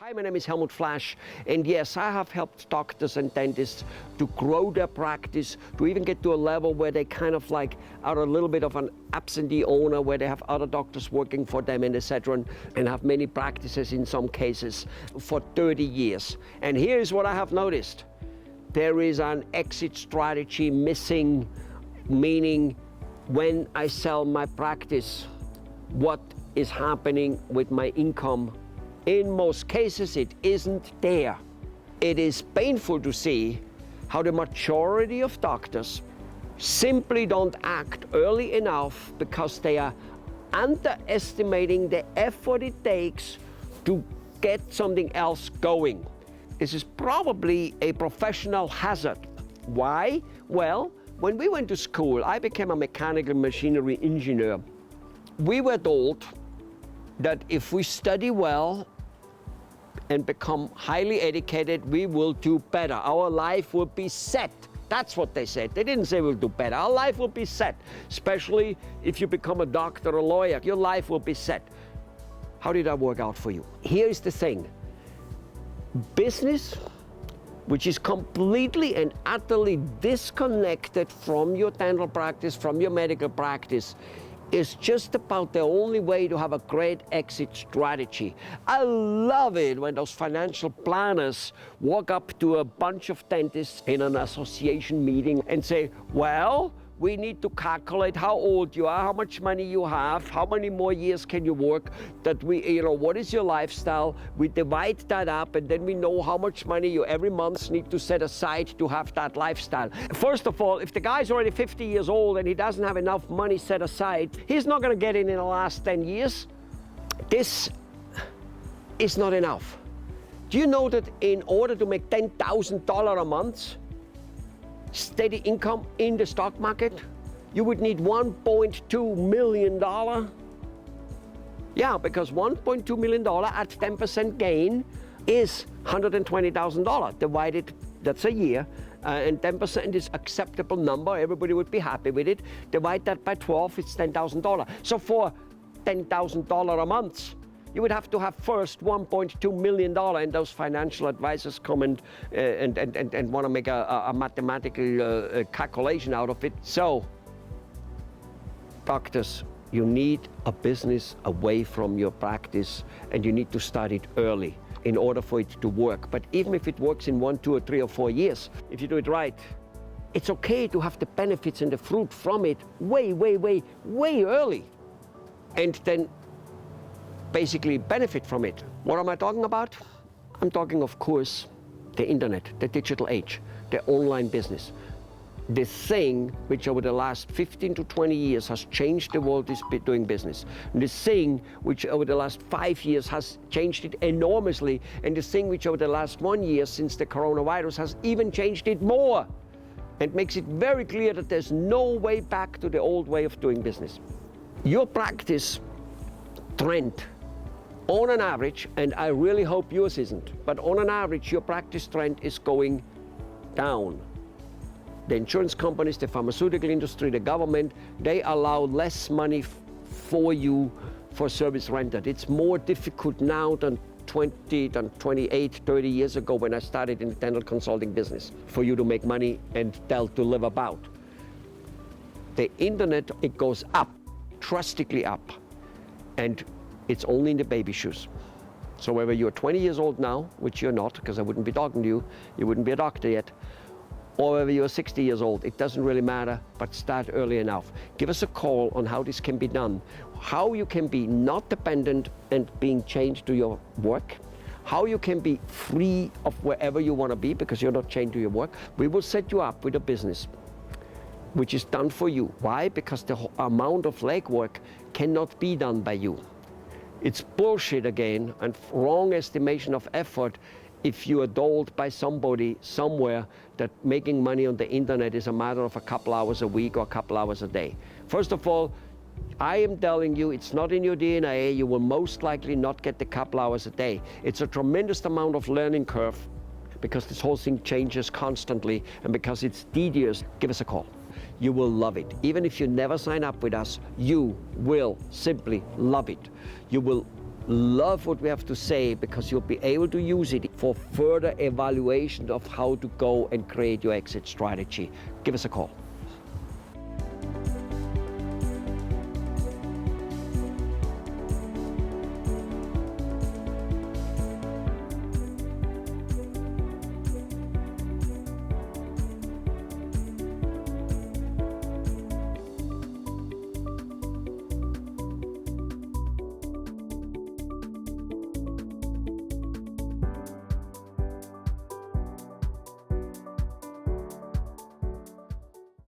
Hi, my name is Helmut Flasch, and yes, I have helped doctors and dentists to grow their practice, to even get to a level where they kind of like are a little bit of an absentee owner, where they have other doctors working for them and etc., and have many practices in some cases for 30 years. And here's what I have noticed. There is an exit strategy missing, meaning when I sell my practice, what is happening with my income? In most cases, it isn't there. It is painful to see how the majority of doctors simply don't act early enough because they are underestimating the effort it takes to get something else going. This is probably a professional hazard. Why? Well, when we went to school, I became a mechanical machinery engineer. We were told that if we study well and become highly educated, we will do better. Our life will be set. That's what they said. They didn't say we'll do better. Our life will be set, especially if you become a doctor or a lawyer. Your life will be set. How did that work out for you? Here's the thing. Business, which is completely and utterly disconnected from your dental practice, from your medical practice, is just about the only way to have a great exit strategy. I love it when those financial planners walk up to a bunch of dentists in an association meeting and say, well, we need to calculate how old you are, how much money you have, how many more years can you work, that we, what is your lifestyle? We divide that up, and then we know how much money you every month need to set aside to have that lifestyle. First of all, if the guy's already 50 years old and he doesn't have enough money set aside, he's not gonna get it in the last 10 years. This is not enough. Do you know that in order to make $10,000 a month, steady income in the stock market, you would need $1.2 million. Yeah, because $1.2 million at 10% gain is $120,000 divided, that's a year, and 10% is acceptable number, everybody would be happy with it. Divide that by 12, it's $10,000. So for $10,000 a month, you would have to have first $1.2 million, and those financial advisors come and want to make a mathematical calculation out of it. So, doctors, you need a business away from your practice, and you need to start it early in order for it to work. But even if it works in 1, 2, or 3, or 4 years, if you do it right, it's okay to have the benefits and the fruit from it way early, and then basically benefit from it. What am I talking about? I'm talking, of course, the internet, the digital age, the online business. The thing which over the last 15 to 20 years has changed the world is doing business. And the thing which over the last 5 years has changed it enormously, and the thing which over the last 1 year since the coronavirus has even changed it more, and makes it very clear that there's no way back to the old way of doing business. Your practice trend, on an average, and I really hope yours isn't, but on an average, your practice trend is going down. The insurance companies, the pharmaceutical industry, the government, they allow less money for you for service rendered. It's more difficult now than 28, 30 years ago when I started in the dental consulting business for you to make money and to live about. The internet, it goes up, drastically up, and it's only in the baby shoes. So whether you're 20 years old now, which you're not, because I wouldn't be talking to you, you wouldn't be a doctor yet, or whether you're 60 years old, it doesn't really matter, but start early enough. Give us a call on how this can be done, how you can be not dependent and being chained to your work, how you can be free of wherever you want to be because you're not chained to your work. We will set you up with a business which is done for you. Why? Because the amount of legwork cannot be done by you. It's bullshit again, and wrong estimation of effort if you are told by somebody somewhere that making money on the internet is a matter of a couple hours a week or a couple hours a day. First of all, I am telling you, it's not in your DNA. You will most likely not get the couple hours a day. It's a tremendous amount of learning curve because this whole thing changes constantly, and because it's tedious. Give us a call. You will love it. Even if you never sign up with us, you will simply love it. You will love what we have to say, because you'll be able to use it for further evaluation of how to go and create your exit strategy. Give us a call.